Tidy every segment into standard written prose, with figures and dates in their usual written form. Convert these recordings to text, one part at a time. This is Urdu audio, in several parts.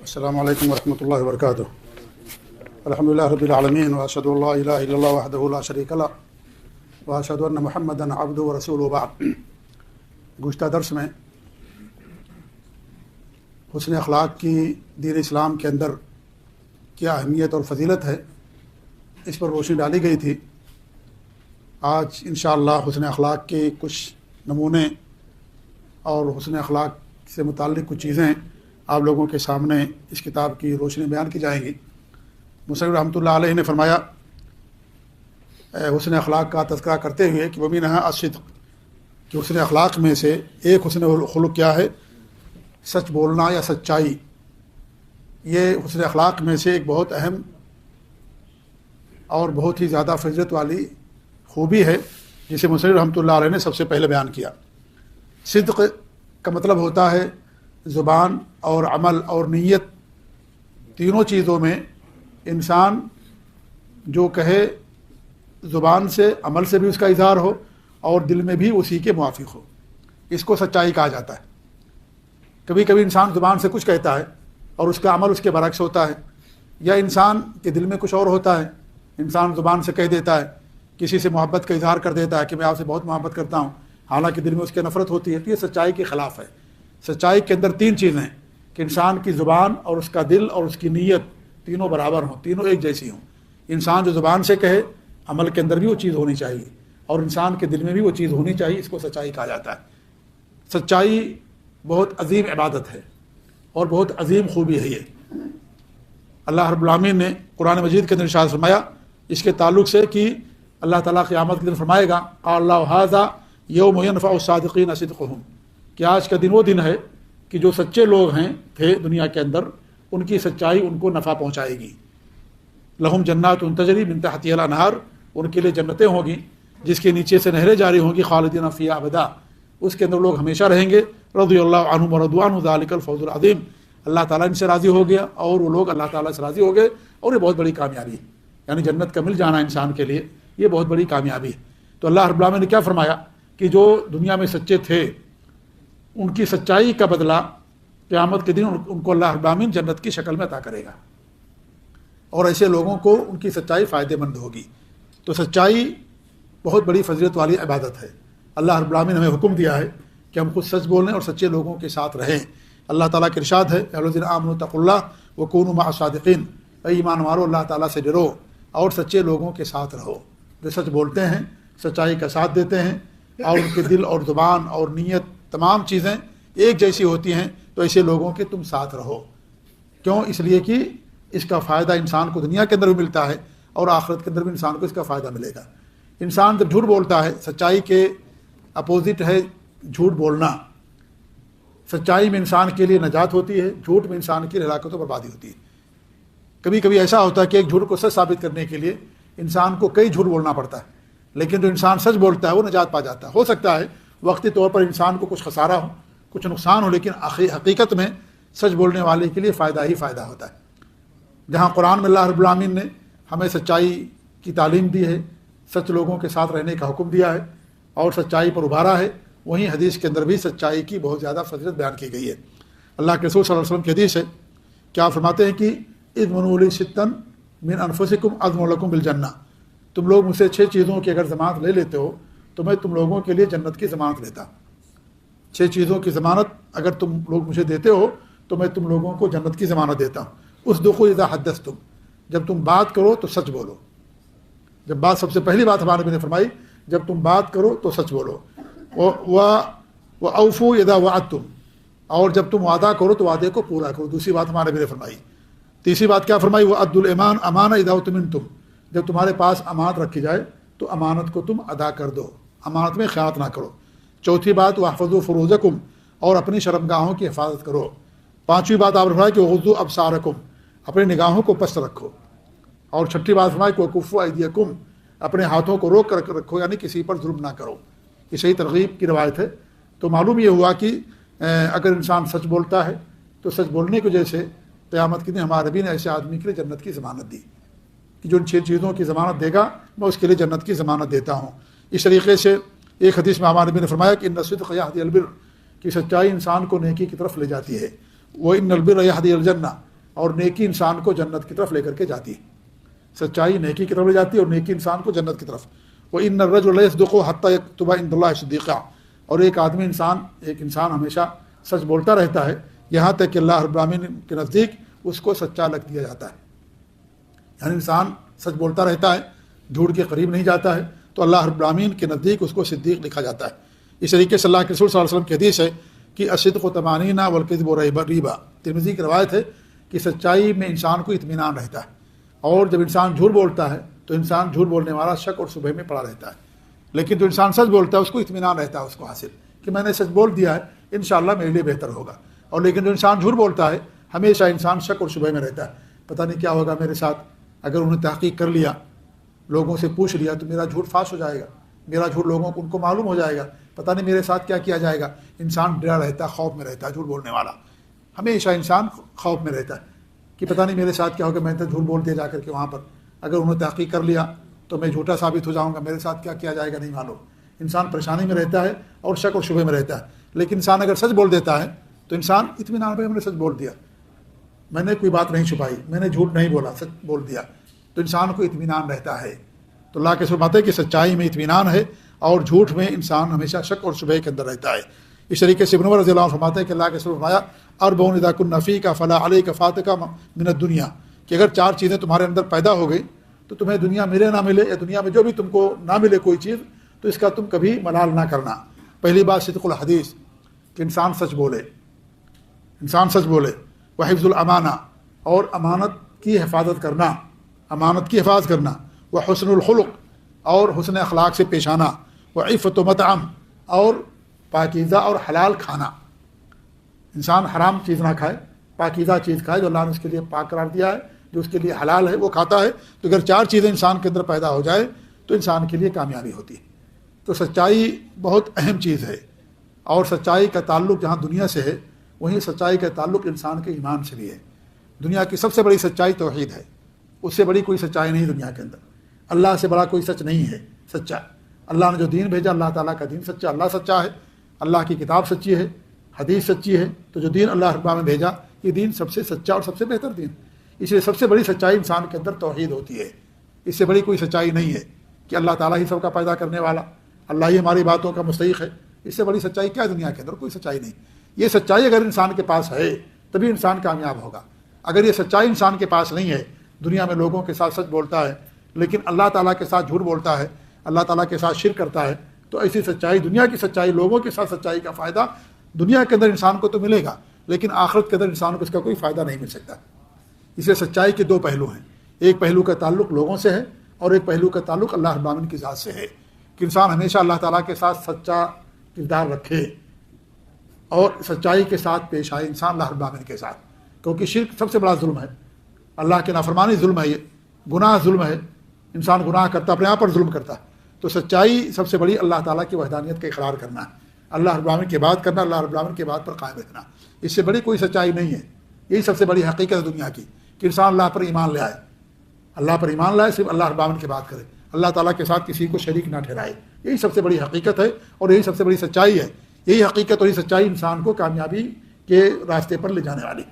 السلام علیکم ورحمۃ اللہ وبرکاتہ. الحمد للہ رب العالمین واشهد ان لا الہ الا اللہ وحدہ لا شریک له واشهد ان محمدا عبدہ ورسولہ. بعد گزشتہ درس میں حسن اخلاق کی دین اسلام کے اندر کیا اہمیت اور فضیلت ہے اس پر روشنی ڈالی گئی تھی. آج انشاءاللہ حسن اخلاق کے کچھ نمونے اور حسن اخلاق سے متعلق کچھ چیزیں آپ لوگوں کے سامنے اس کتاب کی روشنی بیان کی جائیں گی. مصنف رحمۃ اللہ علیہ نے فرمایا حسن اخلاق کا تذکرہ کرتے ہوئے کہ ومنھا الصدق، کہ حسن اخلاق میں سے ایک حسن خلق کیا ہے؟ سچ بولنا یا سچائی. یہ حسن اخلاق میں سے ایک بہت اہم اور بہت ہی زیادہ فضیلت والی خوبی ہے جسے مصنف رحمۃ اللہ علیہ نے سب سے پہلے بیان کیا. صدق کا مطلب ہوتا ہے زبان اور عمل اور نیت، تینوں چیزوں میں انسان جو کہے زبان سے عمل سے بھی اس کا اظہار ہو اور دل میں بھی اسی کے موافق ہو، اس کو سچائی کہا جاتا ہے. کبھی کبھی انسان زبان سے کچھ کہتا ہے اور اس کا عمل اس کے برعکس ہوتا ہے، یا انسان کے دل میں کچھ اور ہوتا ہے. انسان زبان سے کہہ دیتا ہے، کسی سے محبت کا اظہار کر دیتا ہے کہ میں آپ سے بہت محبت کرتا ہوں، حالانکہ دل میں اس کے نفرت ہوتی ہے. تو یہ سچائی کے خلاف ہے. سچائی کے اندر تین چیزیں ہیں کہ انسان کی زبان اور اس کا دل اور اس کی نیت تینوں برابر ہوں، تینوں ایک جیسی ہوں. انسان جو زبان سے کہے عمل کے اندر بھی وہ چیز ہونی چاہیے اور انسان کے دل میں بھی وہ چیز ہونی چاہیے. اس کو سچائی کہا جاتا ہے. سچائی بہت عظیم عبادت ہے اور بہت عظیم خوبی ہے. یہ اللہ رب العالمین نے قرآن مجید کے اندر ارشاد فرمایا اس کے تعلق سے کہ اللہ تعالیٰ قیامت کے دن فرمائے گا قال اللہ ھذا یوم ینفع الصادقین صدقہم، کہ آج کا دن وہ دن ہے کہ جو سچے لوگ تھے دنیا کے اندر ان کی سچائی ان کو نفع پہنچائے گی. لہم جنات تجری من تحتها الانہار، ان کے لیے جنتیں ہوں گی جس کے نیچے سے نہریں جاری ہوں گی، خالدین فیہا ابدا، اس کے اندر لوگ ہمیشہ رہیں گے. رضی اللہ عنہم ورضوا عنہ ذلک الفوز العظیم، اللہ تعالیٰ ان سے راضی ہو گیا اور وہ لوگ اللہ تعالیٰ سے راضی ہو گئے، اور یہ بہت بڑی کامیابی ہے. یعنی جنت کا مل جانا انسان کے لیے یہ بہت بڑی کامیابی ہے. تو اللہ رب العالمین نے کیا فرمایا کہ جو دنیا میں سچے تھے ان کی سچائی کا بدلہ قیامت کے دن ان کو اللہ رب العالمین جنت کی شکل میں عطا کرے گا، اور ایسے لوگوں کو ان کی سچائی فائدہ مند ہوگی. تو سچائی بہت بڑی فضیلت والی عبادت ہے. اللہ رب العالمین نے ہمیں حکم دیا ہے کہ ہم خود سچ بولیں اور سچے لوگوں کے ساتھ رہیں. اللہ تعالیٰ کے ارشاد ہے اے الذین آمنوا اتقوا اللہ وکونوا مع الصادقین، اے ایمان والو اللہ تعالیٰ سے ڈرو اور سچے لوگوں کے ساتھ رہو. جو سچ بولتے ہیں، سچائی کا ساتھ دیتے ہیں اور ان کے دل اور زبان اور نیت تمام چیزیں ایک جیسی ہوتی ہیں، تو ایسے لوگوں کے تم ساتھ رہو. کیوں؟ اس لیے کہ اس کا فائدہ انسان کو دنیا کے اندر بھی ملتا ہے اور آخرت کے اندر بھی انسان کو اس کا فائدہ ملے گا. انسان جب جھوٹ بولتا ہے، سچائی کے اپوزٹ ہے جھوٹ بولنا. سچائی میں انسان کے لیے نجات ہوتی ہے، جھوٹ میں انسان کی ہلاکت و بربادی ہوتی ہے. کبھی کبھی ایسا ہوتا ہے کہ ایک جھوٹ کو سچ ثابت کرنے کے لیے انسان کو کئی جھوٹ بولنا پڑتا ہے، لیکن جو انسان سچ بولتا ہے وہ نجات پا جاتا ہے. ہو سکتا ہے وقتی طور پر انسان کو کچھ خسارہ ہو، کچھ نقصان ہو، لیکن حقیقت میں سچ بولنے والے کے لیے فائدہ ہی فائدہ ہوتا ہے. جہاں قرآن میں اللہ رب العالمین نے ہمیں سچائی کی تعلیم دی ہے، سچ لوگوں کے ساتھ رہنے کا حکم دیا ہے اور سچائی پر ابھارا ہے، وہیں حدیث کے اندر بھی سچائی کی بہت زیادہ فضیلت بیان کی گئی ہے. اللہ کے رسول صلی اللہ علیہ وسلم کی حدیث ہے، کیا فرماتے ہیں کہ اضمنوا لی ستا من انفسکم اضمن لکم بالجنہ، تم لوگ مجھ سے 6 چیزوں کی اگر ضمانت لے لیتے ہو تو میں تم لوگوں کے لیے جنت کی ضمانت لیتا. 6 چیزوں کی ضمانت اگر تم لوگ مجھے دیتے ہو تو میں تم لوگوں کو جنت کی ضمانت دیتا ہوں. اصدقوا اذا حدثتم، جب تم بات کرو تو سچ بولو. جب بات سب سے پہلی بات ہمارے نبی نے فرمائی جب تم بات کرو تو سچ بولو. واوفوا اذا وعدتم، اور جب تم وعدہ کرو تو وعدے کو پورا کرو. دوسری بات ہمارے نبی نے فرمائی. تیسری بات کیا فرمائی؟ وادوا الایمان امانہ اذا اؤتمنتم، جب تمہارے پاس امانت رکھی جائے تو امانت کو تم ادا کر دو، امانت میں خیانت نہ کرو. چوتھی بات واحفظوا فروجکم، اور اپنی شرمگاہوں کی حفاظت کرو. پانچویں بات آپ نے فرمایا کہ وغضوا ابصارکم، اپنی نگاہوں کو پست رکھو. اور چھٹی بات فرمائی کہ وکفوا ایدیکم، اپنے ہاتھوں کو روک کر رکھو، یعنی کسی پر ظلم نہ کرو. یہ صحیح ترغیب کی روایت ہے. تو معلوم یہ ہوا کہ اگر انسان سچ بولتا ہے تو سچ بولنے کی وجہ سے قیامت کے دن ہمارے نبی نے ایسے آدمی کے لیے جنت کی ضمانت دی کہ جو ان 6 چیزوں کی ضمانت دے گا میں اس کے لیے جنت کی ضمانت دیتا ہوں. اس طریقے سے ایک حدیث میں ہمارے نبی نے فرمایا کہ ان الصدق یہدی البر، کہ سچائی انسان کو نیکی کی طرف لے جاتی ہے. وہ ان البر یہدی الجنہ، اور نیکی انسان کو جنت کی طرف لے کر کے جاتی ہے. سچائی نیکی کی طرف لے جاتی ہے اور نیکی انسان کو جنت کی طرف. وَإِنَّ الرَّجُلَ لَيَصْدُقُ حَتَّى يَكْتُبَ عِندَ اللَّهِ صِدِّيقًا. اور ایک انسان ہمیشہ سچ بولتا رہتا ہے یہاں تک کہ اللہ رب العالمین کے نزدیک اس کو سچا لگ دیا جاتا ہے. یعنی انسان سچ بولتا رہتا ہے, جھوٹ کے قریب نہیں جاتا ہے, تو اللہ رب العالمین کے نزدیک اس کو صدیق لکھا جاتا ہے. اس طریقے سے اللہ کے رسول صلی اللہ علیہ وسلم کی حدیث ہے کہ الصدق طمانینہ والکذب ریبہ. ترمذی کی روایت ہے کہ سچائی میں انسان کو اطمینان رہتا ہے, اور جب انسان جھوٹ بولتا ہے تو انسان جھوٹ بولنے والا شک اور شبہ میں پڑا رہتا ہے. لیکن جو انسان سچ بولتا ہے اس کو اطمینان رہتا ہے, اس کو حاصل کہ میں نے سچ بول دیا ہے, انشاءاللہ میرے لیے بہتر ہوگا. اور لیکن جو انسان جھوٹ بولتا ہے ہمیشہ انسان شک اور شبہ میں رہتا ہے, پتہ نہیں کیا ہوگا میرے ساتھ, اگر انہوں نے تحقیق کر لیا, لوگوں سے پوچھ لیا تو میرا جھوٹ فاش ہو جائے گا, میرا جھوٹ لوگوں کو ان کو معلوم ہو جائے گا, پتہ نہیں میرے ساتھ کیا کیا جائے گا. انسان ڈرا رہتا ہے, خوف میں رہتا ہے. جھوٹ بولنے والا ہمیشہ انسان خوف میں رہتا ہے کہ پتہ نہیں میرے ساتھ کیا ہوگا, میں تو جھوٹ بول دیا جا کر کے وہاں پر, اگر انہوں نے تحقیق کر لیا تو میں جھوٹا ثابت ہو جاؤں گا, میرے ساتھ کیا کیا جائے گا نہیں معلوم. انسان پریشانی میں رہتا ہے اور شک اور شبہ میں رہتا ہے. لیکن انسان اگر سچ بول دیتا ہے تو انسان اطمینان پہ, ہم نے سچ بول دیا, میں نے کوئی بات نہیں چھپائی, میں نے جھوٹ نہیں بولا, سچ بول دیا, تو انسان کو اطمینان رہتا ہے. تو اللہ کے فرماتے ہیں کہ سچائی میں اطمینان ہے اور جھوٹ میں انسان ہمیشہ شک اور شبہ کے اندر رہتا ہے. اس طریقے سے ابن عمر رضی اللہ عنہ فرماتے ہیں کہ اللہ کے رسول فرمایا اربعون اذا کن فیک فلا علیک فاتک من الدنیا, کہ اگر 4 چیزیں تمہارے اندر پیدا ہو گئی تو تمہیں دنیا ملے نہ ملے, یا دنیا میں جو بھی تم کو نہ ملے کوئی چیز, تو اس کا تم کبھی ملال نہ کرنا. پہلی بات صدق الحدیث, کہ انسان سچ بولے, وحفظ الامانہ, اور امانت کی حفاظت کرنا, وحسن الخلق, اور حسن اخلاق سے پیش آنا, وعفت مطعم, اور پاکیزہ اور حلال کھانا. انسان حرام چیز نہ کھائے, پاکیزہ چیز کھائے جو اللہ نے اس کے لیے پاک قرار دیا ہے, جو اس کے لیے حلال ہے وہ کھاتا ہے. تو اگر 4 چیزیں انسان کے اندر پیدا ہو جائے تو انسان کے لیے کامیابی ہوتی ہے. تو سچائی بہت اہم چیز ہے, اور سچائی کا تعلق جہاں دنیا سے ہے وہیں سچائی کا تعلق انسان کے ایمان سے بھی ہے. دنیا کی سب سے بڑی سچائی توحید ہے, اس سے بڑی کوئی سچائی نہیں دنیا کے اندر. اللہ سے بڑا کوئی سچ نہیں ہے سچا. اللہ نے جو دین بھیجا, اللہ تعالیٰ کا دین سچا, اللہ سچا ہے, اللہ کی کتاب سچی ہے, حدیث سچی ہے. تو جو دین اللہ رب العالمین نے بھیجا یہ دین سب سے سچا اور سب سے بہتر دین. اس لیے سب سے بڑی سچائی انسان کے اندر توحید ہوتی ہے. اس سے بڑی کوئی سچائی نہیں ہے کہ اللہ تعالیٰ ہی سب کا پیدا کرنے والا, اللہ ہی ہماری باتوں کا مستحق ہے. اس سے بڑی سچائی کیا دنیا کے اندر, کوئی سچائی نہیں. یہ سچائی اگر انسان کے پاس ہے تبھی انسان کامیاب ہوگا. اگر یہ سچائی انسان کے پاس نہیں ہے, دنیا میں لوگوں کے ساتھ سچ بولتا ہے لیکن اللہ تعالیٰ کے ساتھ جھوٹ بولتا ہے, اللہ تعالیٰ کے ساتھ شرک کرتا ہے, تو ایسی سچائی, دنیا کی سچائی, لوگوں کے ساتھ سچائی کا فائدہ دنیا کے اندر انسان کو تو ملے گا لیکن آخرت کے اندر انسان کو اس کا کوئی فائدہ نہیں مل سکتا. اس لیے سچائی کے 2 پہلو ہیں. ایک پہلو کا تعلق لوگوں سے ہے اور ایک پہلو کا تعلق اللہ رب العالمین کی ذات سے ہے, کہ انسان ہمیشہ اللہ تعالیٰ کے ساتھ سچا کردار رکھے اور سچائی کے ساتھ پیش آئے انسان اللہ رب العالمین کے ساتھ. کیونکہ شرک سب سے بڑا ظلم ہے, اللہ کی نافرمانی ظلم ہے, یہ گناہ ظلم ہے. انسان گناہ کرتا, اپنے آپ پر ظلم کرتا. تو سچائی سب سے بڑی اللہ تعالیٰ کی وحدانیت کا اقرار کرنا ہے, اللہ رب العالمین کی بات کرنا, اللہ رب العالمین کی بات پر قائم رہنا. اس سے بڑی کوئی سچائی نہیں ہے. یہی سب سے بڑی حقیقت ہے دنیا کی, کہ انسان اللہ پر ایمان لے آئے, اللہ پر ایمان لائے, صرف اللہ رب العالمین کی بات کرے, اللہ تعالیٰ کے ساتھ کسی کو شریک نہ ٹھہرائے. یہی سب سے بڑی حقیقت ہے اور یہی سب سے بڑی سچائی ہے. یہی حقیقت اور یہی سچائی انسان کو کامیابی کے راستے پر لے جانے والی.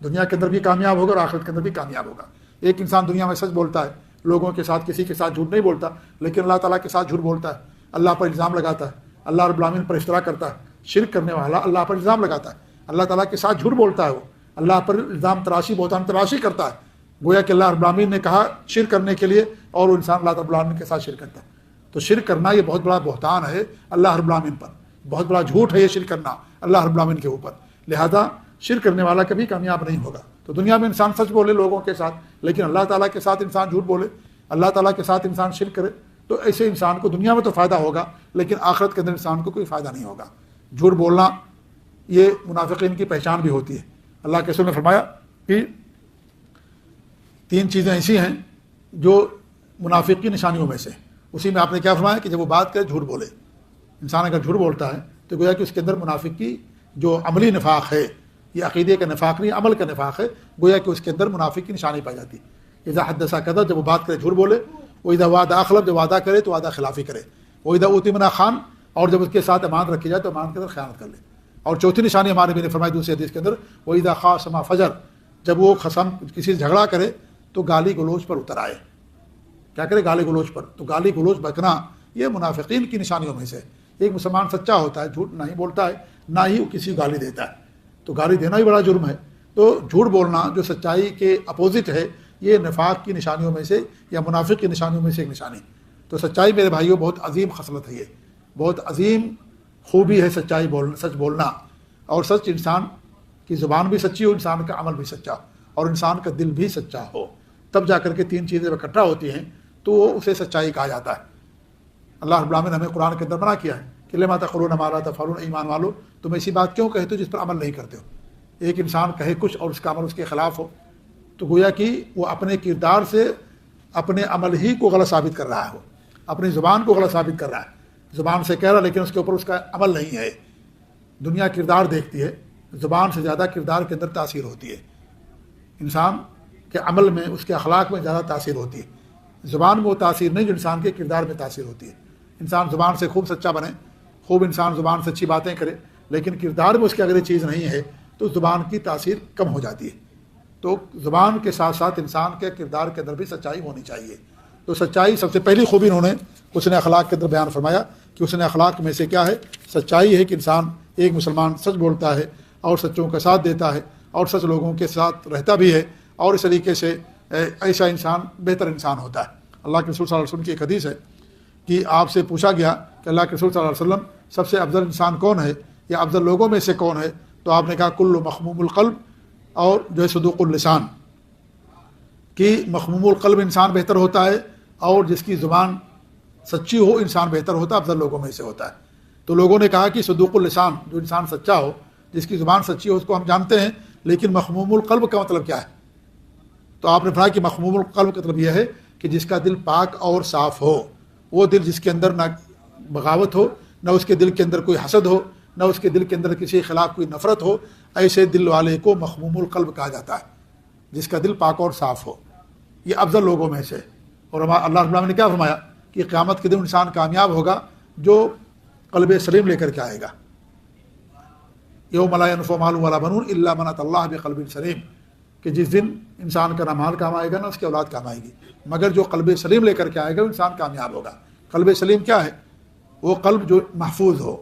دنیا کے اندر بھی کامیاب ہوگا اور آخرت کے اندر بھی کامیاب ہوگا. ایک انسان دنیا میں سچ بولتا ہے, لوگوں کے ساتھ کسی کے ساتھ جھوٹ نہیں بولتا, لیکن اللہ تعالیٰ کے ساتھ جھوٹ بولتا ہے, اللہ پر الزام لگاتا ہے, اللہ رب العالمین پر اشتراک کرتا ہے. شرک کرنے والا اللہ پر الزام لگاتا ہے, اللہ تعالیٰ کے ساتھ جھوٹ بولتا ہے, وہ اللہ پر الزام تراشی, بہتان تراشی کرتا ہے, گویا کہ اللہ رب العالمین نے کہا شرک کرنے کے لیے اور وہ انسان اللہ رب العالمین کے ساتھ شرک کرتا ہے. تو شرک کرنا یہ بہت بڑا بہتان ہے اللہ رب العالمین پر, بہت بڑا جھوٹ ہے یہ شرک کرنا اللہ رب العالمین کے اوپر. لہذا شرک کرنے والا کبھی کامیاب نہیں ہوگا. تو دنیا میں انسان سچ بولے لوگوں کے ساتھ, لیکن اللہ تعالیٰ کے ساتھ انسان جھوٹ بولے, اللہ تعالیٰ کے ساتھ انسان شرک کرے, تو ایسے انسان کو دنیا میں تو فائدہ ہوگا لیکن آخرت کے اندر انسان کو کوئی فائدہ نہیں ہوگا. جھوٹ بولنا یہ منافقین کی پہچان بھی ہوتی ہے. اللہ کے رسول نے فرمایا کہ 3 چیزیں ایسی ہیں جو منافق کی نشانیوں میں سے. اسی میں آپ نے کیا فرمایا کہ جب وہ بات کرے جھوٹ بولے. انسان اگر جھوٹ بولتا ہے تو گویا کہ اس کے اندر منافق کی جو عملی نفاق ہے, یہ عقیدے کا نفاق نہیں, عمل کا نفاق ہے, گویا کہ اس کے اندر منافق کی نشانی پائی جاتی ہے. اذا حدث کذب, جب وہ بات کرے جھوٹ بولے. واذا وعد اخلف, جب وعدہ کرے تو وعدہ خلافی کرے. واذا اؤتمن خان, اور جب اس کے ساتھ امانت رکھی جائے تو امانت کے اندر خیانت کر لے. اور چوتھی نشانی ہمارے نبی نے فرمائی دوسری حدیث کے اندر, واذا خاصم فجر, جب وہ خصم کسی سے جھگڑا کرے تو گالی گلوچ پر اتر آئے. کیا کرے؟ گالی گلوچ پر. تو گالی گلوچ بکنا یہ منافقین کی نشانیوں میں سے. ایک مسلمان سچا ہوتا ہے، جھوٹ نہیں بولتا ہے، نہ ہی وہ کسی کو گالی دیتا ہے. تو گالی دینا بھی بڑا جرم ہے. تو جھوٹ بولنا جو سچائی کے اپوزٹ ہے، یہ نفاق کی نشانیوں میں سے یا منافق کی نشانیوں میں سے ایک نشانی. تو سچائی میرے بھائیوں بہت عظیم خصلت ہے، یہ بہت عظیم خوبی ہے سچائی بولنا، سچ بولنا. اور سچ انسان کی زبان بھی سچی ہو، انسان کا عمل بھی سچا اور انسان کا دل بھی سچا ہو، تب جا کر کے تین چیزیں اکٹھا ہوتی ہیں تو وہ اسے سچائی کہا جاتا ہے. اللہ رب العالمین نے ہمیں قرآن کے اندر منع کیا ہے کہ لما تقولون ما لا تفعلون، ایمان والو تم ایسی بات کیوں کہتے ہو جس پر عمل نہیں کرتے ہو. ایک انسان کہے کچھ اور اس کا عمل اس کے خلاف ہو تو گویا کہ وہ اپنے کردار سے اپنے عمل ہی کو غلط ثابت کر رہا ہو، اپنی زبان کو غلط ثابت کر رہا ہے. زبان سے کہہ رہا لیکن اس کے اوپر اس کا عمل نہیں ہے. دنیا کردار دیکھتی ہے، زبان سے زیادہ کردار کے اندر تاثیر ہوتی ہے. انسان کے عمل میں، اس کے اخلاق میں زیادہ تاثیر ہوتی ہے. زبان میں وہ تاثیر نہیں جو انسان کے کردار میں تاثیر ہوتی ہے. انسان زبان سے خوب سچا بنے، خوب انسان زبان سے اچھی باتیں کرے، لیکن کردار میں اس کی اگر یہ چیز نہیں ہے تو زبان کی تاثیر کم ہو جاتی ہے. تو زبان کے ساتھ ساتھ انسان کے کردار کے اندر بھی سچائی ہونی چاہیے. تو سچائی سب سے پہلی خوبی انہوں نے اس نے اخلاق کے اندر بیان فرمایا کہ اس نے اخلاق میں سے کیا ہے؟ سچائی ہے کہ انسان ایک مسلمان سچ بولتا ہے اور سچوں کا ساتھ دیتا ہے اور سچ لوگوں کے ساتھ رہتا بھی ہے، اور اس طریقے سے ایسا انسان بہتر انسان ہوتا ہے. اللہ کے رسول صلی اللہ علیہ وسلم کی ایک حدیث ہے کہ آپ سے پوچھا گیا کہ اللہ کے رسول صلی اللہ علیہ وسلم سب سے افضل انسان کون ہے یا افضل لوگوں میں سے کون ہے؟ تو آپ نے کہا کل مخموم القلب، اور جو ہے صدوق اللسان، کہ مخموم القلب انسان بہتر ہوتا ہے اور جس کی زبان سچی ہو انسان بہتر ہوتا ہے، افضل لوگوں میں سے ہوتا ہے. تو لوگوں نے کہا کہ صدوق اللسان، جو انسان سچا ہو، جس کی زبان سچی ہو، اس کو ہم جانتے ہیں، لیکن مخموم القلب کا مطلب کیا ہے؟ تو آپ نے فرمایا کہ مخموم القلب کا مطلب یہ ہے کہ جس کا دل پاک اور صاف ہو. وہ دل جس کے اندر نہ بغاوت ہو، نہ اس کے دل کے اندر کوئی حسد ہو، نہ اس کے دل کے اندر کسی کے خلاف کوئی نفرت ہو، ایسے دل والے کو مخموم القلب کہا جاتا ہے، جس کا دل پاک اور صاف ہو. یہ افضل لوگوں میں سے. اور اللہ رب العالمین نے کیا فرمایا کہ قیامت کے دن انسان کامیاب ہوگا جو قلب سلیم لے کر کے آئے گا. یوم لا ینفع مال ولا بنون الا من اتى اللہ بقلب سلیم، کہ جس دن انسان کا نہ مال کام آئے گا نہ اس کی اولاد کام آئے گی، مگر جو قلب سلیم لے کر کے آئے گا انسان کامیاب ہوگا. قلب سلیم کیا ہے؟ وہ قلب جو محفوظ ہو،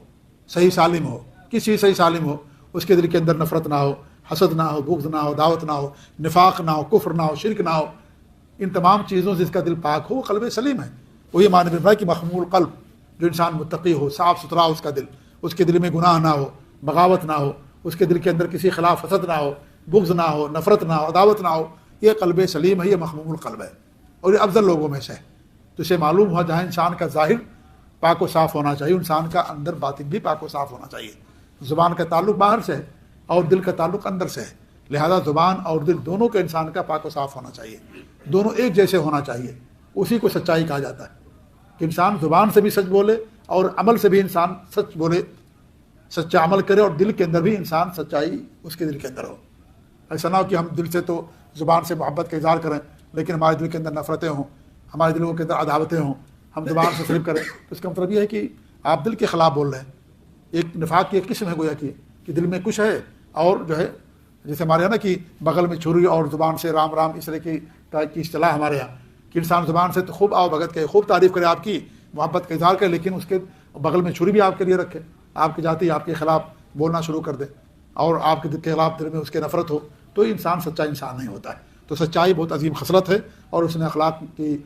صحیح سالم ہو، کس چیز صحیح سالم ہو، اس کے دل کے اندر نفرت نہ ہو، حسد نہ ہو، بغض نہ ہو، دعوت نہ ہو، نفاق نہ ہو، کفر نہ ہو، شرک نہ ہو. ان تمام چیزوں سے جس کا دل پاک ہو وہ قلب سلیم ہے. وہی معنی میں ہے کہ مخموم القلب، جو انسان متقی ہو، صاف ستھرا ہو اس کا دل، اس کے دل میں گناہ نہ ہو، بغاوت نہ ہو، اس کے دل کے اندر کسی خلاف حسد نہ ہو، بغض نہ ہو، نفرت نہ ہو، عداوت نہ ہو. یہ قلب سلیم ہے، یہ مخموم القلب ہے اور یہ افضل لوگوں میں سے ہے. تو اسے معلوم ہوا جہاں انسان کا ظاہر پاک و صاف ہونا چاہیے، انسان کا اندر باطن بھی پاک و صاف ہونا چاہیے. زبان کا تعلق باہر سے ہے اور دل کا تعلق اندر سے ہے، لہذا زبان اور دل دونوں کا انسان کا پاک و صاف ہونا چاہیے، دونوں ایک جیسے ہونا چاہیے. اسی کو سچائی کہا جاتا ہے کہ انسان زبان سے بھی سچ بولے اور عمل سے بھی انسان سچ بولے، سچا عمل کرے اور دل کے اندر بھی انسان سچائی اس کے دل کے اندر ہو. ایسا نہ ہو کہ ہم دل سے تو زبان سے محبت کا اظہار کریں لیکن ہمارے دل کے اندر نفرتیں ہوں، ہمارے دلوں کے اندر عداوتیں ہوں، ہم زبان سے صرف کریں. تو اس کا مطلب یہ ہے کہ آپ دل کے خلاف بول رہے ہیں. ایک نفاق کی ایک قسم ہے گویا کہ دل میں کچھ ہے اور جو ہے جیسے ہمارے یہاں نا کہ بغل میں چھری اور زبان سے رام رام، اس طرح کی اصطلاح ہمارے یہاں کہ انسان زبان سے تو خوب آؤ بھگت کرے، خوب تعریف کرے، آپ کی محبت کا اظہار کرے، لیکن اس کے بغل میں چھری بھی آپ کے لیے رکھے، آپ کے جاتے ہی آپ کے خلاف بولنا شروع کر دے اور آپ کے خلاف دل میں اس کے نفرت ہو، تو انسان سچا انسان نہیں ہوتا ہے. تو سچائی بہت عظیم خصلت ہے اور اس نے اخلاق کی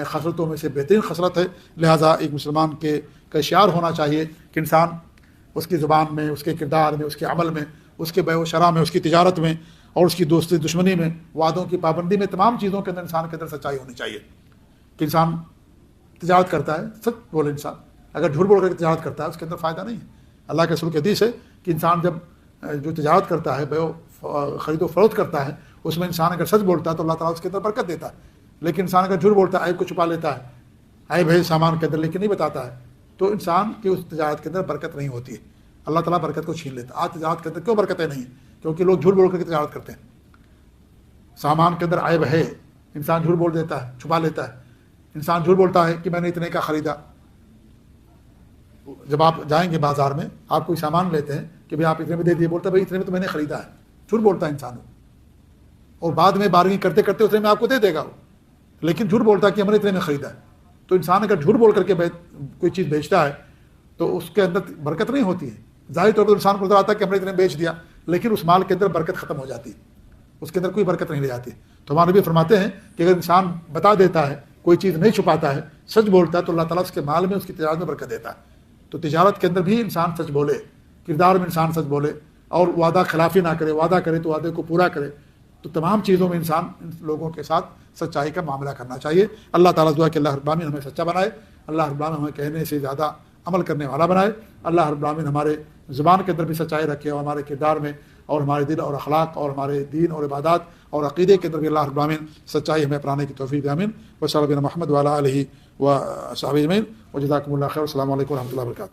خصلتوں میں سے بہترین خصلت ہے. لہٰذا ایک مسلمان کا شعار ہونا چاہیے کہ انسان اس کی زبان میں، اس کے کردار میں، اس کے عمل میں، اس کے بیع و شرع میں، اس کی تجارت میں اور اس کی دوستی دشمنی میں، وعدوں کی پابندی میں، تمام چیزوں کے اندر انسان کے اندر سچائی ہونی چاہیے. کہ انسان تجارت کرتا ہے سچ بولے، انسان اگر جھوٹ بول کر تجارت کرتا ہے اس کے اندر فائدہ نہیں ہے. اللہ کے رسول کی حدیث ہے کہ انسان جب جو تجارت کرتا ہے، خرید و فروخت کرتا ہے، اس میں انسان اگر سچ بولتا ہے تو اللہ تعالیٰ اس کے اندر برکت دیتا ہے. لیکن انسان اگر جھوٹ بولتا ہے، عیب کو چھپا لیتا ہے، عیب ہے سامان کے اندر لیکن نہیں بتاتا ہے، تو انسان کی اس تجارت کے اندر برکت نہیں ہوتی ہے، اللہ تعالیٰ برکت کو چھین لیتا ہے. آج تجارت کے اندر کیوں برکتیں نہیں ہیں؟ کیونکہ لوگ جھوٹ بول کر کے تجارت کرتے ہیں. سامان کے اندر عیب ہے، انسان جھوٹ بول دیتا ہے، چھپا لیتا ہے. انسان جھوٹ بولتا ہے کہ میں نے اتنے کا خریدا. جب آپ جائیں گے بازار میں، آپ کوئی سامان لیتے ہیں کہ بھائی آپ اتنے میں دے دیے، بولتا ہے بھائی اتنے میں تو میں نے خریدا ہے. جھوٹ بولتا ہے انسان. اور بعد میں بارگنگ کرتے کرتے اتنے میں آپ کو دے دے گا وہ، لیکن جھوٹ بولتا ہے کہ ہم نے اتنے میں خریدا ہے. تو انسان اگر جھوٹ بول کر کے کوئی چیز بیچتا ہے تو اس کے اندر برکت نہیں ہوتی ہے. ظاہر طور پر انسان کو نظر آتا ہے کہ ہم نے اتنے بیچ دیا، لیکن اس مال کے اندر برکت ختم ہو جاتی ہے، اس کے اندر کوئی برکت نہیں رہ جاتی. تو ہمارے نبی فرماتے ہیں کہ اگر انسان بتا دیتا ہے، کوئی چیز نہیں چھپاتا ہے، سچ بولتا ہے، تو اللہ تعالیٰ اس کے مال میں، اس کی تجارت میں برکت دیتا ہے. تو تجارت کے اندر بھی انسان سچ بولے، کردار میں انسان سچ بولے، اور وعدہ خلافی نہ کرے، وعدہ کرے تو وعدے کو پورا کرے. تو تمام چیزوں میں انسان ان لوگوں کے ساتھ سچائی کا معاملہ کرنا چاہیے. اللہ تعالیٰ دعا کہ اللہ رب العالمین ہمیں سچا بنائے، اللہ رب العالمین ہمیں کہنے سے زیادہ عمل کرنے والا بنائے. اللہ رب العالمین ہمارے زبان کے اندر بھی سچائی رکھے، اور ہمارے کردار میں، اور ہمارے دل اور اخلاق، اور ہمارے دین اور عبادات اور عقیدے کے اندر بھی اللہ رب العالمین سچائی ہمیں اپنانے کی توفیق دے. آمین. وصلی اللہ علیہ محمد وعلی آلہ وصحبہ اجمعین. وجزاکم اللہ خیر. السلام علیکم ورحمۃ اللہ وبرکاتہ.